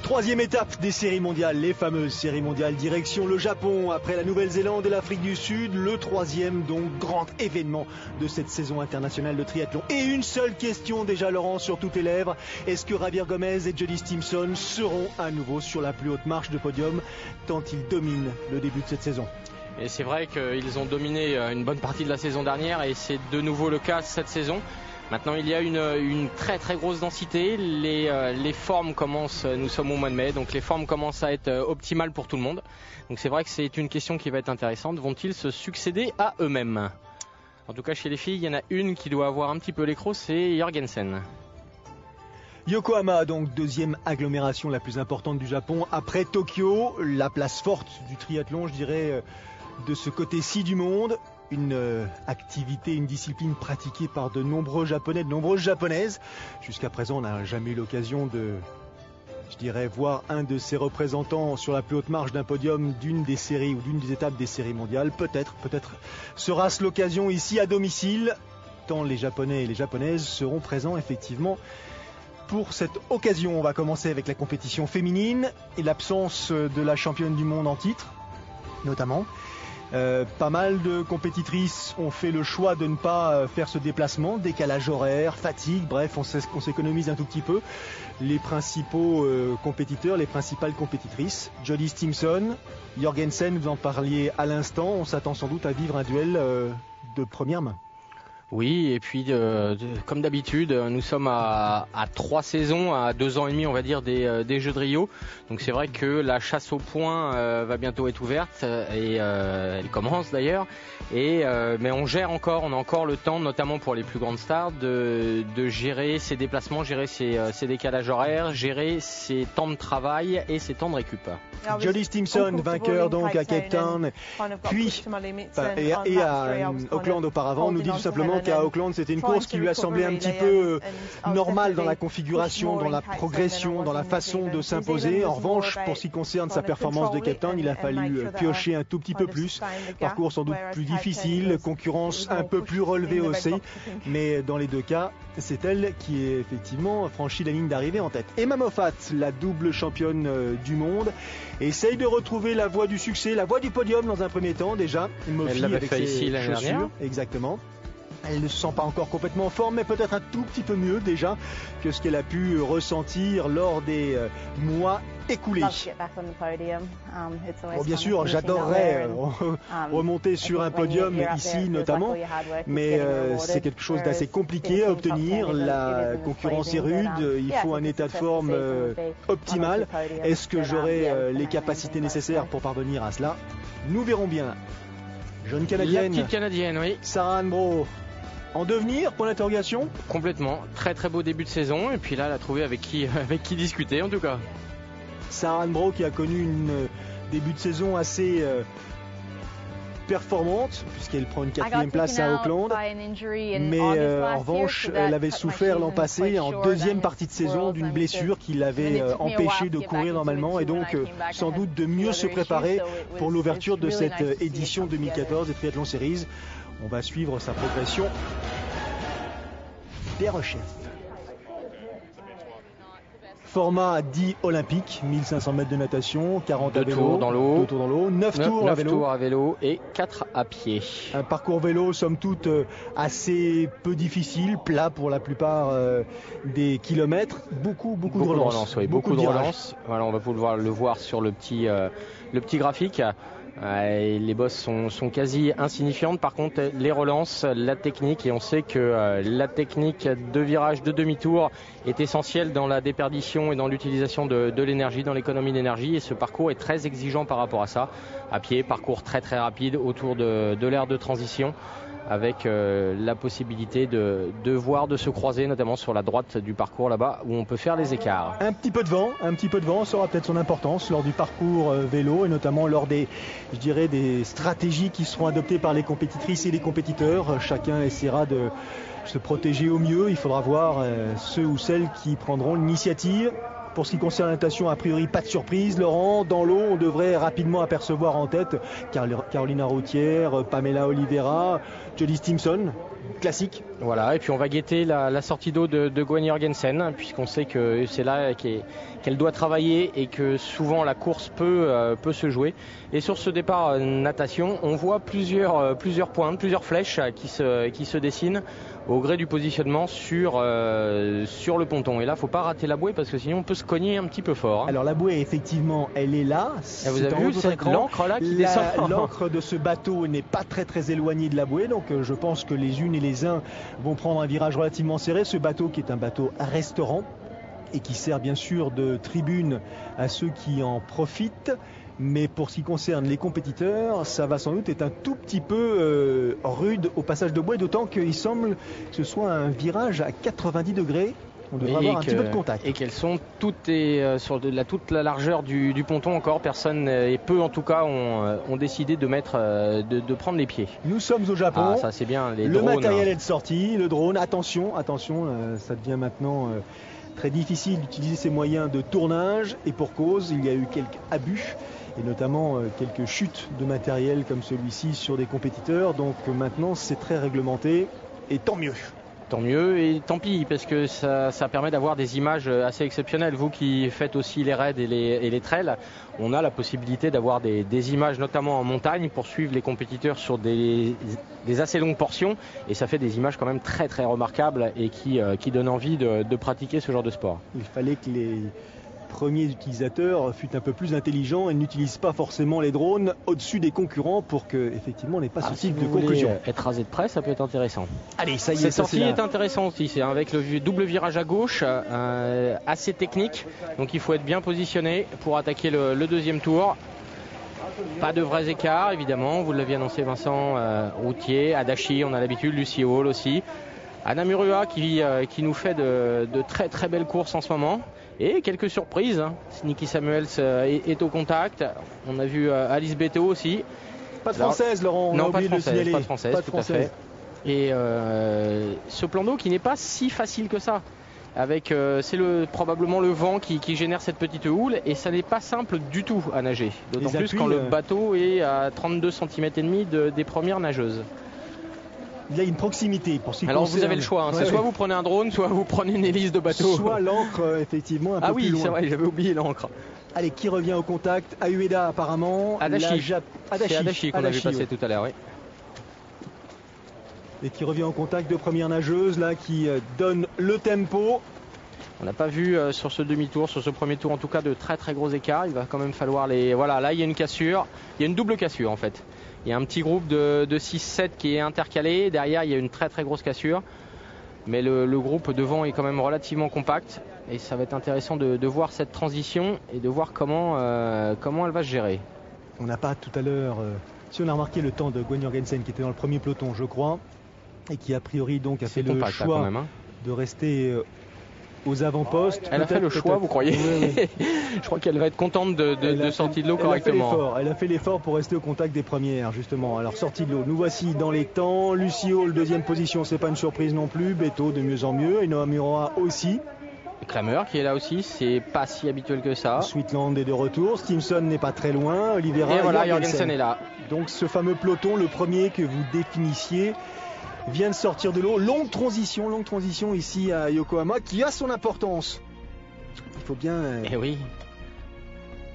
Troisième étape des séries mondiales, les fameuses séries mondiales, direction le Japon, après la Nouvelle-Zélande et l'Afrique du Sud, le troisième donc grand événement de cette saison internationale de triathlon. Et une seule question déjà, Laurent, sur toutes les lèvres, est-ce que Javier Gomez et Jody Stimpson seront à nouveau sur la plus haute marche de podium, tant ils dominent le début de cette saison? Et c'est vrai qu'ils ont dominé une bonne partie de la saison dernière et c'est de nouveau le cas cette saison. Maintenant, il y a une très très grosse densité. Les formes commencent, nous sommes au mois de mai, donc les formes commencent à être optimales pour tout le monde. Donc c'est vrai que c'est une question qui va être intéressante. Vont-ils se succéder à eux-mêmes? En tout cas, chez les filles, il y en a une qui doit avoir un petit peu l'écrou, c'est Jorgensen. Yokohama, donc deuxième agglomération la plus importante du Japon après Tokyo, la place forte du triathlon, je dirais, de ce côté-ci du monde. Une activité, une discipline pratiquée par de nombreux Japonais, de nombreuses Japonaises. Jusqu'à présent, on n'a jamais eu l'occasion de, je dirais, voir un de ses représentants sur la plus haute marche d'un podium d'une des séries ou d'une des étapes des séries mondiales. Peut-être sera-ce l'occasion ici à domicile, tant les Japonais et les Japonaises seront présents effectivement pour cette occasion. On va commencer avec la compétition féminine et l'absence de la championne du monde en titre, notamment. Pas mal de compétitrices ont fait le choix de ne pas faire ce déplacement, décalage horaire, fatigue, bref, on s'économise un tout petit peu. Les principaux compétiteurs, les principales compétitrices, Jody Stimpson, Jorgensen, vous en parliez à l'instant, on s'attend sans doute à vivre un duel de première main. Oui, et puis comme d'habitude, nous sommes à 3 saisons, à 2 ans et demi on va dire des Jeux de Rio. Donc c'est vrai que la chasse au point va bientôt être ouverte et elle commence d'ailleurs. Mais on a encore le temps, notamment pour les plus grandes stars, de gérer ses déplacements, gérer ses décalages horaires, gérer ses temps de travail et ses temps de récup. Jody Stimpson, vainqueur donc à Cape Town, puis et à Auckland auparavant, nous dit tout simplement qu'à Auckland c'était une course qui lui a semblé un petit peu normale dans la configuration, dans la progression, dans la façon de s'imposer. En revanche, pour ce qui concerne sa performance de Cape Town, il a fallu piocher un tout petit peu plus. Parcours sans doute plus difficile, concurrence un peu plus relevée aussi, mais dans les deux cas, c'est elle qui est effectivement franchi la ligne d'arrivée en tête. Emma Moffat, la double championne du monde, essaye de retrouver la voie du succès, la voie du podium dans un premier temps déjà. Elle l'avait fait ici l'année dernière. Exactement. Elle ne se sent pas encore complètement en forme, mais peut-être un tout petit peu mieux déjà que ce qu'elle a pu ressentir lors des mois écoulés. Bon, bien sûr, j'adorerais remonter sur un podium ici notamment, mais c'est quelque chose d'assez compliqué à obtenir. La concurrence est rude, il faut un état de forme optimal. Est-ce que j'aurai les capacités nécessaires pour parvenir à cela? Nous verrons bien. Jeune Canadienne. La petite Canadienne, oui. Sarah Hanbro. En devenir, point d'interrogation? Complètement. Très très beau début de saison. Et puis là, elle a trouvé avec qui discuter en tout cas. Sarah Hanbro qui a connu une début de saison assez performante puisqu'elle prend une 4e place à Auckland. Mais en revanche, elle avait souffert l'an passé en deuxième partie de saison d'une blessure qui l'avait empêché de courir normalement et donc sans doute de mieux se préparer pour l'ouverture de cette édition 2014 des Triathlon Series. On va suivre sa progression des recherches. Format dit olympique, 1500 mètres de natation, 40 à vélo, 2 tours dans l'eau, 9 tours à vélo et 4 à pied. Un parcours vélo somme toute assez peu difficile, plat pour la plupart des kilomètres, beaucoup de relance. Beaucoup de relance. Voilà, on va pouvoir le voir sur le petit graphique. Les bosses sont quasi insignifiantes. Par contre, les relances, la technique, et on sait que la technique de virage, de demi-tour est essentielle dans la déperdition et dans l'utilisation de l'énergie, dans l'économie d'énergie. Et ce parcours est très exigeant par rapport à ça. À pied, parcours très très rapide autour de l'aire de transition, avec la possibilité de se croiser, notamment sur la droite du parcours là-bas, où on peut faire les écarts. Un petit peu de vent, ça aura peut-être son importance lors du parcours vélo, et notamment lors des stratégies qui seront adoptées par les compétitrices et les compétiteurs. Chacun essaiera de se protéger au mieux. Il faudra voir ceux ou celles qui prendront l'initiative Pour ce qui concerne la natation, a priori pas de surprise. Laurent, dans l'eau, on devrait rapidement apercevoir en tête Carolina Routière, Pamela Oliveira, Jodie Stimson, classique. Voilà, et puis on va guetter la sortie d'eau de Gwen Jorgensen, puisqu'on sait que c'est là qu'elle doit travailler et que souvent la course peut se jouer. Et sur ce départ natation, on voit plusieurs pointes, plusieurs flèches qui se dessinent au gré du positionnement sur le ponton. Et là, il ne faut pas rater la bouée parce que sinon on peut se cogner un petit peu fort. Alors la bouée, effectivement, elle est là. Et vous avez vu l'encre là qui descend. L'encre de ce bateau n'est pas très éloignée de la bouée, donc je pense que les unes et les uns vont prendre un virage relativement serré. Ce bateau qui est un bateau à restaurant et qui sert bien sûr de tribune à ceux qui en profitent. Mais pour ce qui concerne les compétiteurs, ça va sans doute être un tout petit peu rude au passage de bouée, d'autant qu'il semble que ce soit un virage à 90 degrés. On devrait avoir un petit peu de contact. Et qu'elles sont toutes sur toute la largeur du ponton encore. Personne, et peu en tout cas, ont décidé de prendre les pieds. Nous sommes au Japon. Ah, ça c'est bien. Le drones, matériel est sorti. Le drone, attention, ça devient maintenant très difficile d'utiliser ces moyens de tournage. Et pour cause, il y a eu quelques abus. Et notamment quelques chutes de matériel comme celui-ci sur des compétiteurs. Donc maintenant c'est très réglementé et tant mieux. Tant mieux et tant pis parce que ça permet d'avoir des images assez exceptionnelles. Vous qui faites aussi les raids et les trails, on a la possibilité d'avoir des images notamment en montagne pour suivre les compétiteurs sur des assez longues portions et ça fait des images quand même très remarquables et qui donnent envie de pratiquer ce genre de sport. Il fallait que les premiers utilisateurs fût un peu plus intelligents et n'utilisent pas forcément les drones au-dessus des concurrents pour que effectivement on n'ait pas ce type de conclusion. Être rasé de près, ça peut être intéressant. Allez, ça y est. Cette sortie est intéressante aussi, c'est avec le double virage à gauche, assez technique, donc il faut être bien positionné pour attaquer le deuxième tour. Pas de vrais écarts évidemment, vous l'aviez annoncé Vincent, Routier, Adachi, on a l'habitude, Lucy Hall aussi. Anna Murua qui nous fait de très belles courses en ce moment. Et quelques surprises, Nikki Samuels est au contact. On a vu Alice Beto aussi. Pas de française, Laurent. Non, pas de française, tout à fait. Et ce plan d'eau qui n'est pas si facile que ça. C'est probablement le vent qui génère cette petite houle et ça n'est pas simple du tout à nager. D'autant plus quand le bateau est à 32 cm et demi des premières nageuses. Il y a une proximité pour ce qui Alors vous avez le choix, c'est soit vous prenez un drone, soit vous prenez une hélice de bateau. Soit l'encre, effectivement, un peu plus loin. Ah oui, c'est vrai, j'avais oublié l'encre. Allez, qui revient au contact? Ahueda apparemment. Adachi. C'est Adachi qu'on a vu passer tout à l'heure, oui. Et qui revient en contact de première nageuse, là, qui donne le tempo. On n'a pas vu sur ce demi-tour, sur ce premier tour en tout cas, de très gros écarts. Il va quand même falloir les... Voilà, là il y a une cassure. Il y a une double cassure en fait. Il y a un petit groupe de 6-7 qui est intercalé. Derrière, il y a une très grosse cassure. Mais le groupe devant est quand même relativement compact. Et ça va être intéressant de voir cette transition et de voir comment elle va se gérer. On n'a pas tout à l'heure... si on a remarqué le temps de Gwen Jorgensen qui était dans le premier peloton, je crois, et qui a priori donc a fait le choix de rester... aux avant-postes. Elle a fait le choix, vous croyez? Oui. Je crois qu'elle va être contente de sortir de l'eau correctement. Elle a fait l'effort pour rester au contact des premières, justement. Alors, sortie de l'eau. Nous voici dans les temps. Lucy Hall, deuxième position, c'est pas une surprise non plus. Beto, de mieux en mieux. Et Noah Murua aussi. Kramer qui est là aussi, c'est pas si habituel que ça. Sweetland est de retour. Stimson n'est pas très loin. Oliveira et voilà, Jorgensen est là. Donc, ce fameux peloton, le premier que vous définissiez, vient de sortir de l'eau. Longue transition ici à Yokohama qui a son importance. Il faut bien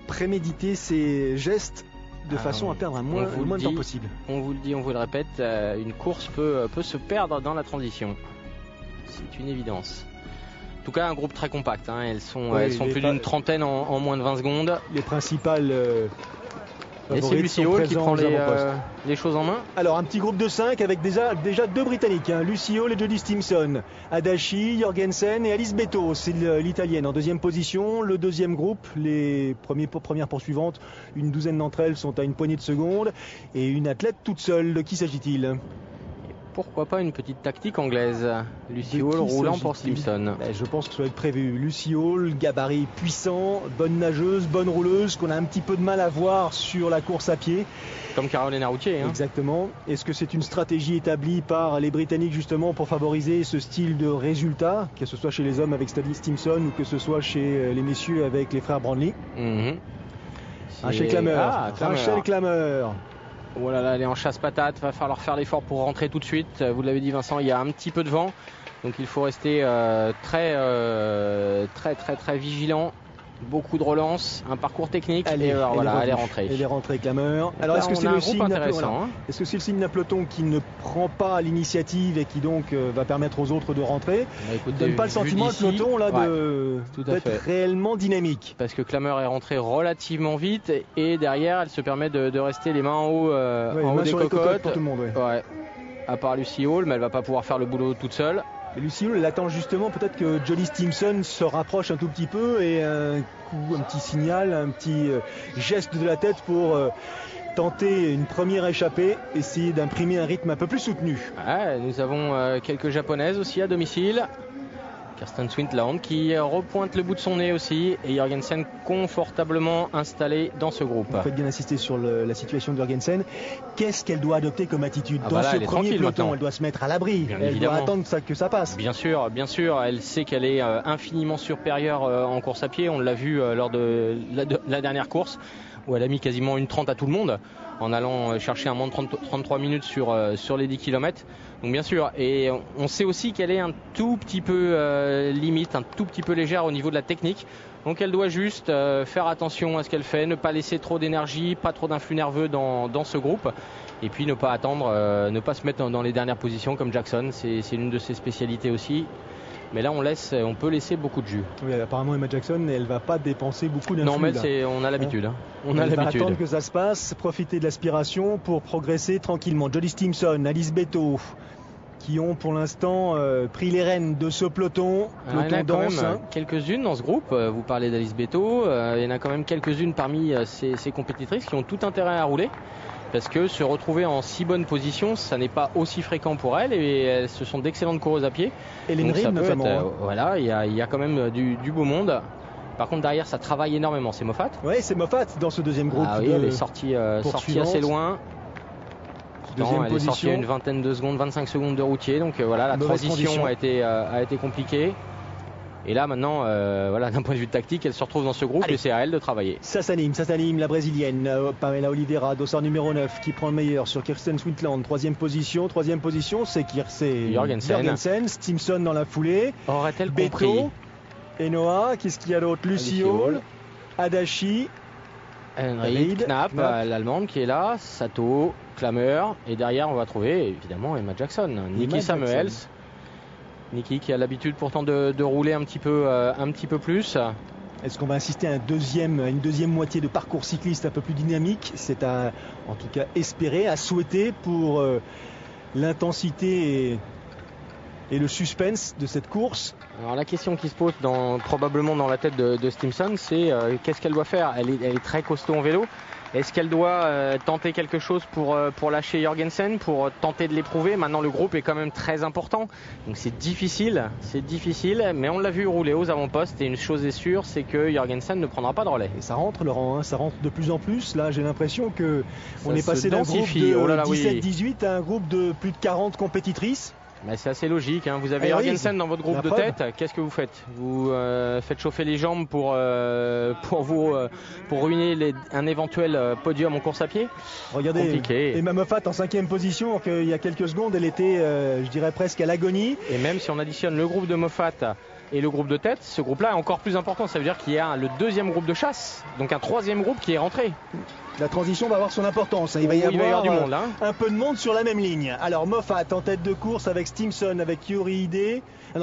préméditer ses gestes de façon à perdre le moins de temps possible. On vous le dit, on vous le répète, une course peut se perdre dans la transition. C'est une évidence. En tout cas, un groupe très compact. Elles sont plus d'une trentaine en moins de 20 secondes. Les principales... Et c'est Lucy Hall qui prend les choses en main. Alors un petit groupe de 5 avec déjà deux Britanniques, Lucy Hall et Jodie Stimson, Adachi, Jorgensen et Alice Beto, c'est l'italienne en deuxième position. Le deuxième groupe, les premières poursuivantes, une douzaine d'entre elles sont à une poignée de secondes et une athlète toute seule. De qui s'agit-il? pourquoi pas une petite tactique anglaise. Lucy Hall roulant pour Stimson. Je pense que ça va être prévu. Lucy Hall, gabarit puissant, bonne nageuse, bonne rouleuse, qu'on a un petit peu de mal à voir sur la course à pied. Comme Caroline Routier. Exactement. Est-ce que c'est une stratégie établie par les Britanniques justement pour favoriser ce style de résultat, que ce soit chez les hommes avec Stadley Stimson ou que ce soit chez les messieurs avec les frères Brandley? Rachel Klammer. Rachel Klammer. Oh là là, elle est en chasse-patate, va falloir faire l'effort pour rentrer tout de suite. Vous l'avez dit Vincent, il y a un petit peu de vent, donc il faut rester très vigilant. Beaucoup de relances, un parcours technique. Elle est rentrée. Elle est rentrée, Klammer. Alors est-ce que c'est le signe Est-ce que c'est le signe d'un peloton qui ne prend pas l'initiative et qui donc va permettre aux autres de rentrer? Ne donne pas le sentiment le peloton là d'être réellement dynamique. Parce que Klammer est rentrée relativement vite et derrière elle se permet de rester les mains en haut, en haut des cocottes. Pour tout le monde, à part Lucy Hall, mais elle va pas pouvoir faire le boulot toute seule. Lucy Hall, elle attend justement peut-être que Jolly Stimson se rapproche un tout petit peu et un petit signal, un petit geste de la tête pour tenter une première échappée, essayer d'imprimer un rythme un peu plus soutenu. Nous avons quelques japonaises aussi à domicile. Kirsten Swintland qui repointe le bout de son nez aussi, et Jorgensen confortablement installé dans ce groupe. Vous faites bien insister sur la situation de Jorgensen. Qu'est-ce qu'elle doit adopter comme attitude dans ce premier peloton maintenant. Elle doit se mettre à l'abri, elle doit attendre que ça passe. Bien sûr, elle sait qu'elle est infiniment supérieure en course à pied. On l'a vu lors de la dernière course où elle a mis quasiment une 30 à tout le monde en allant chercher un moins de 33 minutes sur les 10 km. Donc bien sûr, et on sait aussi qu'elle est un tout petit peu limite, un tout petit peu légère au niveau de la technique. Donc elle doit juste faire attention à ce qu'elle fait, ne pas laisser trop d'énergie, pas trop d'influx nerveux dans ce groupe. Et puis ne pas attendre, ne pas se mettre dans les dernières positions comme Jackson, c'est l'une de ses spécialités aussi. Mais là on peut laisser beaucoup de jus. Oui, apparemment Emma Jackson, elle va pas dépenser beaucoup d'influx. Non, mais on a l'habitude. On va attendre que ça se passe, profiter de l'aspiration pour progresser tranquillement. Jolly Stimson, Alice Beto, qui ont pour l'instant pris les rênes de ce peloton. Il y en a quand même quelques-unes dans ce groupe. Vous parlez d'Alice Beto, il y en a quand même quelques-unes parmi ces compétitrices qui ont tout intérêt à rouler. Parce que se retrouver en si bonne position, ça n'est pas aussi fréquent pour elles, et ce sont d'excellentes coureuses à pied. Et les Reed notamment. Voilà, il y a quand même du beau monde. Par contre derrière ça travaille énormément, c'est Moffat. Oui, c'est Moffat dans ce deuxième groupe. Elle est sortie assez loin. Elle est sortie à une vingtaine de secondes, 25 secondes de Routier. Donc la transition a été compliquée. Et là maintenant, d'un point de vue tactique, elle se retrouve dans ce groupe. Et c'est à elle de travailler. Ça s'anime, la brésilienne, Pamela Oliveira, dossard numéro 9, qui prend le meilleur sur Kirsten Swintland. Troisième position, c'est Jorgensen. Stimson dans la foulée. Aurait-elle Beto, compris? Enoa, qu'est-ce qu'il y a d'autre? Lucy Hall, Adachi, Reed, Knapp, l'allemande qui est là, Sato, Klammer, et derrière on va trouver évidemment Emma Jackson, Nikki Samuels. Nikki qui a l'habitude pourtant de rouler un petit peu plus. Est-ce qu'on va insister à une deuxième moitié de parcours cycliste un peu plus dynamique? C'est à en tout cas espérer, à souhaiter pour l'intensité et le suspense de cette course. Alors la question qui se pose probablement dans la tête de Stimson, c'est qu'est-ce qu'elle doit faire? Elle est très costaud en vélo. Est-ce qu'elle doit tenter quelque chose pour lâcher Jorgensen, pour tenter de l'éprouver? Maintenant le groupe est quand même très important, donc c'est difficile, mais on l'a vu rouler aux avant-postes, et une chose est sûre, c'est que Jorgensen ne prendra pas de relais. Et ça rentre, Laurent, ça rentre de plus en plus. Là j'ai l'impression qu'on est passé d'un groupe de 17-18 à un groupe de plus de 40 compétitrices. Mais c'est assez logique, hein. Vous avez Jorgensen dans votre groupe de tête. Qu'est-ce que vous faites? Vous faites chauffer les jambes pour ruiner un éventuel podium en course à pied? Regardez, compliqué. Emma Moffat en 5e position, il y a quelques secondes elle était je dirais presque à l'agonie. Et même si on additionne le groupe de Moffat et le groupe de tête, ce groupe-là est encore plus important. Ça veut dire qu'il y a le deuxième groupe de chasse, donc un troisième groupe qui est rentré. La transition va avoir son importance. Il va y avoir du monde, hein. Un peu de monde sur la même ligne. Alors Moffat en tête de course avec Stimson, avec Yuri Ide.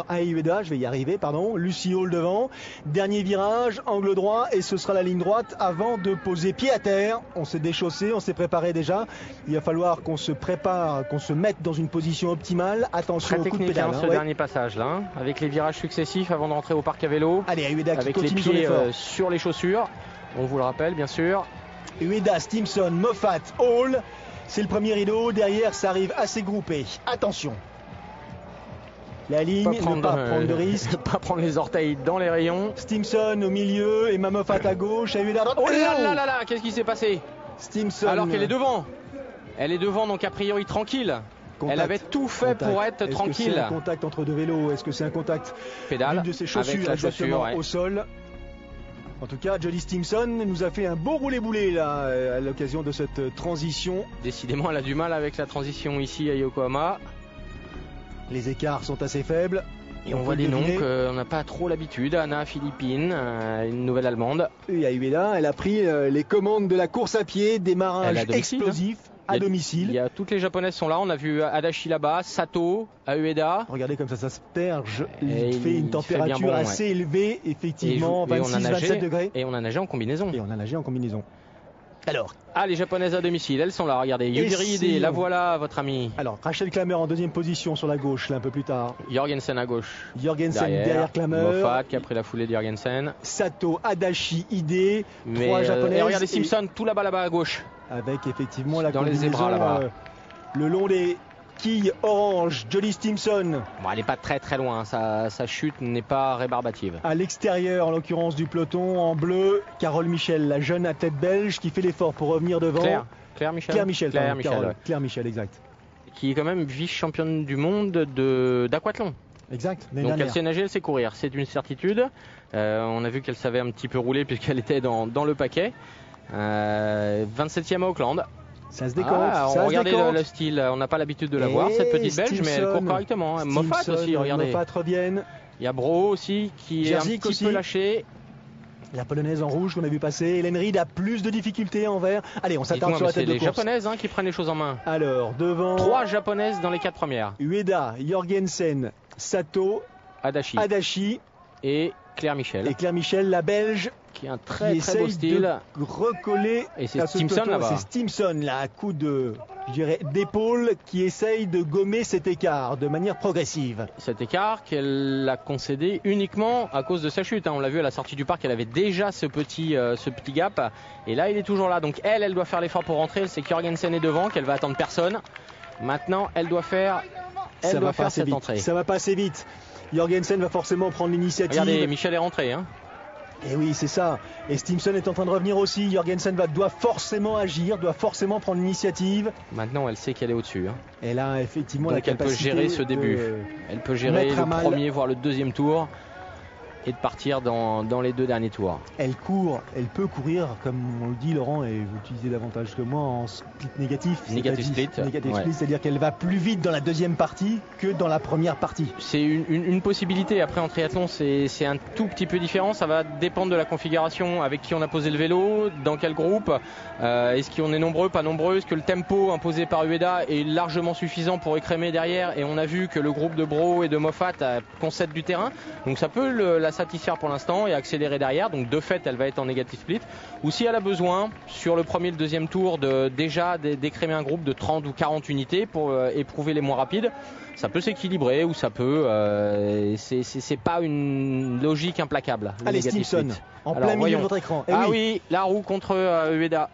Ayueda, je vais y arriver, pardon. Lucy Hall devant. Dernier virage, angle droit, et ce sera la ligne droite avant de poser pied à terre. On s'est déchaussé, on s'est préparé déjà. Il va falloir qu'on se prépare, qu'on se mette dans une position optimale. Attention très au coup de technique, pédale. Ce dernier passage là, hein, avec les virages successifs avant d'entrer au parc à vélo. Allez, Ayueda qui avec les continue pieds sur les chaussures. On vous le rappelle, bien sûr. Ueda, Stimson, Moffat, Hall. C'est le premier rideau. Derrière, ça arrive assez groupé. Attention. La ligne, ne pas prendre de risque. Pas prendre les orteils dans les rayons. Stimson au milieu, Emma Moffat à gauche, Ayueda à droite. Oh là là là là, qu'est-ce qui s'est passé? Stimson. Alors qu'elle est devant. Elle est devant, donc a priori tranquille. Contact. Elle avait tout fait pour être tranquille. Est-ce que c'est un contact entre deux vélos? Est-ce que c'est un contact pédale de ses chaussures avec la chaussure au sol? En tout cas, Jodie Stimson nous a fait un beau roulé-boulé là à l'occasion de cette transition. Décidément, elle a du mal avec la transition ici à Yokohama. Les écarts sont assez faibles. Et on voit des noms qu'on n'a pas trop l'habitude. Anna Philippine, une nouvelle allemande. Et Ayueda, elle a pris les commandes de la course à pied, démarrage explosif. À domicile. Il y a toutes les japonaises sont là. On a vu Adachi là-bas, Sato, Ayueda. Regardez comme ça s'asperge. Il fait une température assez élevée, effectivement, 26-27 degrés. Et on a nagé en combinaison. Alors, les japonaises à domicile, elles sont là. Regardez, Yudiri Ide, la voilà, votre amie. Alors, Rachel Klammer en deuxième position sur la gauche, là un peu plus tard. Jorgensen à gauche. Jorgensen derrière Klammer. Moffat qui a pris la foulée de Jorgensen. Sato, Adachi, Ide. Trois japonaises. Et regardez Simpson, tout là-bas à gauche. Avec effectivement la dans les zébras là-bas. Le long des quilles orange, Jodie Stimson. Bon, elle n'est pas très très loin, sa chute n'est pas rébarbative. À l'extérieur, en l'occurrence du peloton, en bleu, Carole Michel, la jeune athlète belge qui fait l'effort pour revenir devant. Claire Michel. Claire Michel, exact. Qui est quand même vice-championne du monde d'aquathlon. Exact. Donc elle sait nager, elle sait courir, c'est une certitude. On a vu qu'elle savait un petit peu rouler puisqu'elle était dans le paquet. 27e à Auckland. Ça se décompte. Regardez le style, on n'a pas l'habitude de la voir, cette petite belge, mais elle court correctement. Moffat aussi, regardez. Moffat reviennent. Il y a Bro aussi qui est un petit peu lâché. La polonaise en rouge qu'on a vu passer. Hélène Reid a plus de difficultés en vert. Allez, on s'attarde sur la tête de course. C'est les japonaises qui prennent les choses en main. Alors, devant. 3 japonaises dans les 4 premières. Ueda, Jorgensen, Sato, Adachi et Claire Michel. Et Claire Michel, la belge. Qui a un très beau style. De recoller. Et c'est Stimson là-bas. C'est Stimson là, à coup de, d'épaule qui essaye de gommer cet écart de manière progressive. Cet écart qu'elle a concédé uniquement à cause de sa chute. On l'a vu à la sortie du parc, elle avait déjà ce petit gap. Et là, il est toujours là. Donc elle doit faire l'effort pour rentrer. Elle sait que Jorgensen est devant, qu'elle va attendre personne. Maintenant, elle doit faire cette entrée. Ça va pas assez vite. Jorgensen va forcément prendre l'initiative. Regardez, Michel est rentré. Et oui, c'est ça. Et Stimson est en train de revenir aussi. Jorgensen doit forcément agir, doit forcément prendre l'initiative. Maintenant, elle sait qu'elle est au-dessus. Elle a effectivement la elle capacité. peut gérer ce début. Elle peut gérer le premier, voire le deuxième tour. Et de partir dans les 2 derniers tours. Elle peut courir, comme on le dit Laurent, et vous l'utilisez davantage que moi, en split négatif. Négatif split, c'est-à-dire qu'elle va plus vite dans la deuxième partie que dans la première partie. C'est une possibilité. Après, en triathlon, c'est un tout petit peu différent. Ça va dépendre de la configuration, avec qui on a posé le vélo, dans quel groupe, est-ce qu'on est nombreux, pas nombreux, est-ce que le tempo imposé par Ueda est largement suffisant pour écrémer derrière, et on a vu que le groupe de Bro et de Moffat concède du terrain, donc ça peut la satisfaire pour l'instant et accélérer derrière. Donc de fait, elle va être en négatif split. Ou si elle a besoin, sur le premier et le deuxième tour, d'écrémer un groupe de 30 ou 40 unités pour éprouver les moins rapides, ça peut s'équilibrer ou ça peut. C'est pas une logique implacable. Allez, Stimson, en plein milieu de votre écran. Oui, la roue contre Ueda.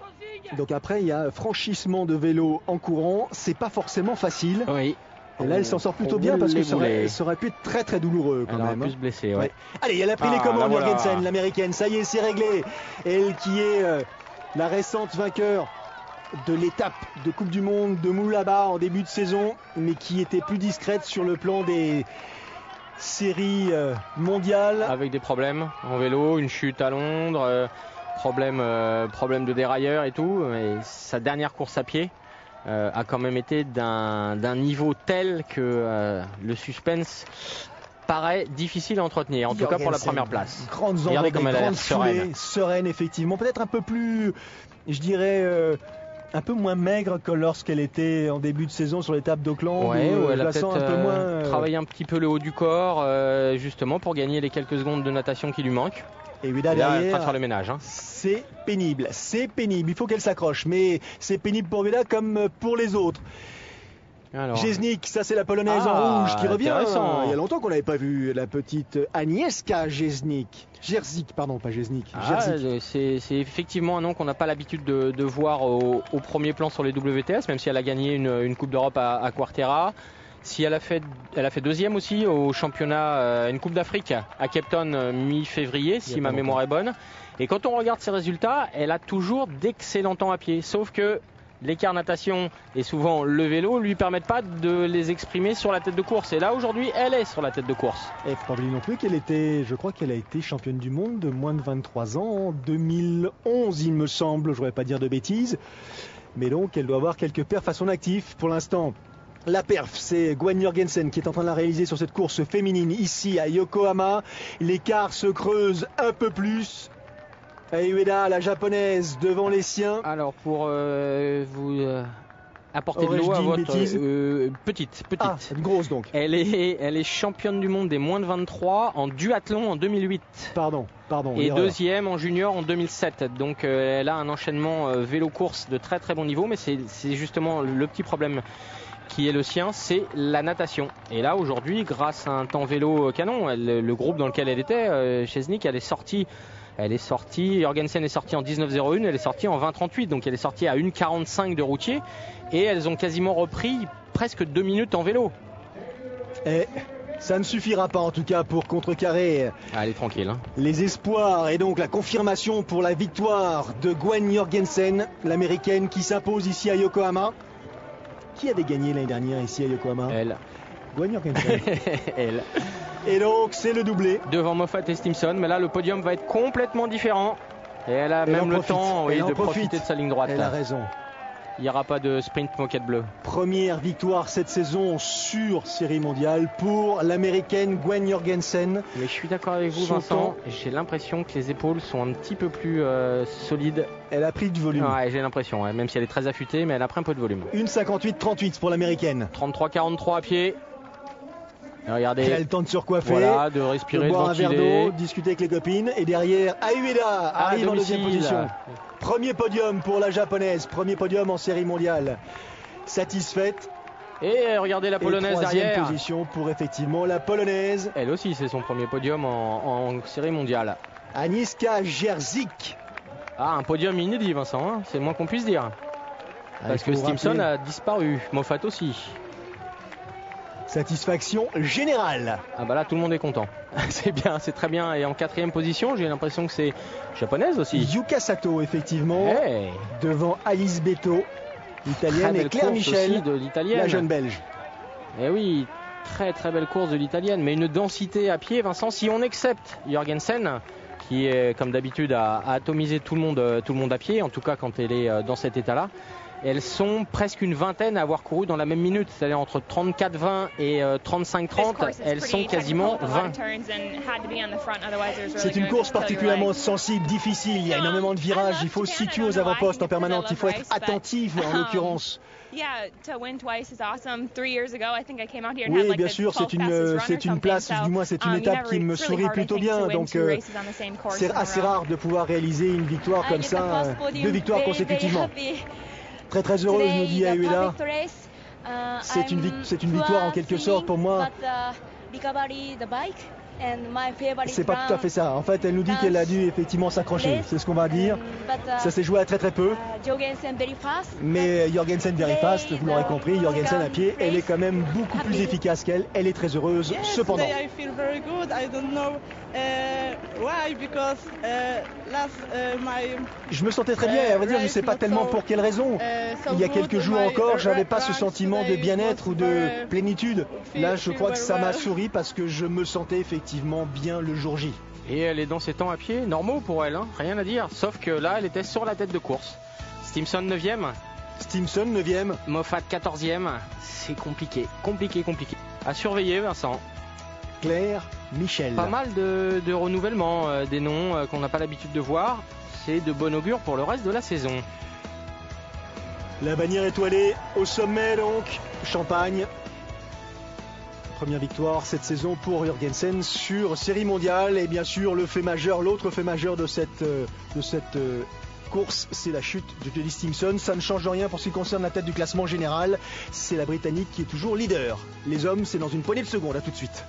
Donc après, il y a franchissement de vélo en courant. C'est pas forcément facile. Oui. Et là, elle s'en sort plutôt bien parce que ça aurait pu être très très douloureux quand même. Elle aurait pu se blesser, ouais. Allez, elle a pris les commandes, Jorgensen, l'américaine. Ça y est, c'est réglé. Elle qui est la récente vainqueur de l'étape de Coupe du Monde de Moulaba en début de saison, mais qui était plus discrète sur le plan des séries mondiales. Avec des problèmes en vélo, une chute à Londres, problème de dérailleur et tout. Mais sa dernière course à pied a quand même été d'un niveau tel que le suspense paraît difficile à entretenir, en tout cas pour la première place. Regardez comme elle a l'air sereine effectivement, peut-être un peu plus, je dirais, un peu moins maigre que lorsqu'elle était en début de saison sur l'étape d'Auckland. Où elle a peut-être travaillé un petit peu le haut du corps, justement pour gagner les quelques secondes de natation qui lui manquent. Et Ueda derrière, elle faire le ménage. C'est pénible. Il faut qu'elle s'accroche, mais c'est pénible pour Ueda comme pour les autres. Jesnik, ça c'est la polonaise en rouge qui revient. Il y a longtemps qu'on n'avait pas vu la petite Agnieszka Jesnik. Jerzik, pardon, pas Jesnik. C'est effectivement un nom qu'on n'a pas l'habitude de voir au premier plan sur les WTS, même si elle a gagné une Coupe d'Europe à Quartera. Si elle a fait deuxième aussi au championnat, une Coupe d'Afrique à Cape Town mi-février, si ma mémoire est bonne. Et quand on regarde ses résultats, elle a toujours d'excellents temps à pied, sauf que l'écart natation et souvent le vélo lui permettent pas de les exprimer sur la tête de course. Et là aujourd'hui, elle est sur la tête de course. Et faut pas oublier non plus je crois qu'elle a été championne du monde de moins de 23 ans en 2011, il me semble. Je voudrais pas dire de bêtises, mais donc elle doit avoir quelques perfs à son actif pour l'instant. La perf, c'est Gwen Jorgensen qui est en train de la réaliser sur cette course féminine ici à Yokohama. L'écart se creuse un peu plus. Ueda, la japonaise, devant les siens. Alors pour vous apporter de l'eau à votre petite. Une grosse donc. Elle est championne du monde des moins de 23 en duathlon en 2008. Pardon. Et deuxième en junior en 2007. Donc elle a un enchaînement vélo-course de très très bon niveau, mais c'est justement le petit problème qui est le sien, c'est la natation. Et là aujourd'hui, grâce à un temps vélo canon, le groupe dans lequel elle était, Jesnik, elle est sortie, Jorgensen est sortie en 19.01, elle est sortie en 20.38, donc elle est sortie à 1.45 de routier, et elles ont quasiment repris presque 2 minutes en vélo. Et ça ne suffira pas en tout cas pour contrecarrer elle est tranquille, les espoirs et donc la confirmation pour la victoire de Gwen Jorgensen, l'américaine qui s'impose ici à Yokohama. Qui avait gagné l'année dernière ici à Yokohama? Elle. Gwen Jorgensen. Elle. Et donc c'est le doublé. Devant Moffat et Stimson, mais là le podium va être complètement différent. Et elle a même le temps de profiter de sa ligne droite. Elle a raison. Il n'y aura pas de sprint moquette bleue. Première victoire cette saison sur série mondiale pour l'américaine Gwen Jorgensen. Mais je suis d'accord avec vous, Vincent. J'ai l'impression que les épaules sont un petit peu plus solides. Elle a pris du volume. Ouais, j'ai l'impression, même si elle est très affûtée, mais elle a pris un peu de volume. 1,58-38 pour l'américaine. 33-43 à pied. Et regardez. Elle a le temps de se recoiffer. Voilà, de respirer, de boire un verre d'eau, d'eau, discuter avec les copines. Et derrière, Ueda arrive en deuxième position. Premier podium pour la japonaise, premier podium en série mondiale. Satisfaite. Et regardez la polonaise derrière. Troisième position pour effectivement la polonaise. Elle aussi, c'est son premier podium en série mondiale. Agnieszka Jerzik. Un podium inédit, Vincent, c'est le moins qu'on puisse dire. Parce que Stimson a disparu, Moffat aussi. Satisfaction générale. Là tout le monde est content. C'est bien, c'est très bien. Et en quatrième position, j'ai l'impression que c'est japonaise aussi. Yuka Sato effectivement. Devant Alice Beto, l'italienne, et Claire Michel, de l'italienne, la jeune belge. Et oui, très très belle course de l'italienne, mais une densité à pied, Vincent, si on accepte Jorgensen, qui est comme d'habitude à atomiser tout le monde à pied, en tout cas quand elle est dans cet état-là. Elles sont presque une vingtaine à avoir couru dans la même minute, c'est-à-dire entre 34-20 et 35-30, elles sont quasiment 20. C'est une course particulièrement sensible, difficile, il y a énormément de virages, il faut se situer aux avant-postes en permanence, il faut être attentif en l'occurrence. Oui, bien sûr, c'est une place, du moins c'est une étape qui me sourit plutôt bien, donc c'est assez rare de pouvoir réaliser une victoire comme ça, 2 victoires consécutivement. Très très heureuse, nous dit Ueda. C'est une victoire en quelque sorte pour moi. C'est pas tout à fait ça. En fait, elle nous dit qu'elle a dû effectivement s'accrocher. C'est ce qu'on va dire. Ça s'est joué à très très peu. Mais Jorgensen very fast, vous l'aurez compris, Jorgensen à pied, elle est quand même beaucoup plus efficace qu'elle. Elle est très heureuse. Cependant. Je me sentais très bien, à vrai dire, je ne sais pas tellement pour quelle raison. Il y a quelques jours encore, j'avais pas ce sentiment de bien-être ou de plénitude. Là, je crois que ça m'a souri parce que je me sentais effectivement bien le jour J. Et elle est dans ses temps à pied, normaux pour elle, rien à dire. Sauf que là, elle était sur la tête de course. Stimson 9e. Stimson 9e. Moffat 14e. C'est compliqué. À surveiller, Vincent. Claire Michel. Pas mal de renouvellement, des noms qu'on n'a pas l'habitude de voir. C'est de bon augure pour le reste de la saison. La bannière étoilée au sommet donc, Champagne. Première victoire cette saison pour Jorgensen sur série mondiale et bien sûr l'autre fait majeur de cette course, c'est la chute de Jody Stimson. Ça ne change rien pour ce qui concerne la tête du classement général. C'est la Britannique qui est toujours leader. Les hommes, c'est dans une poignée de secondes. À tout de suite.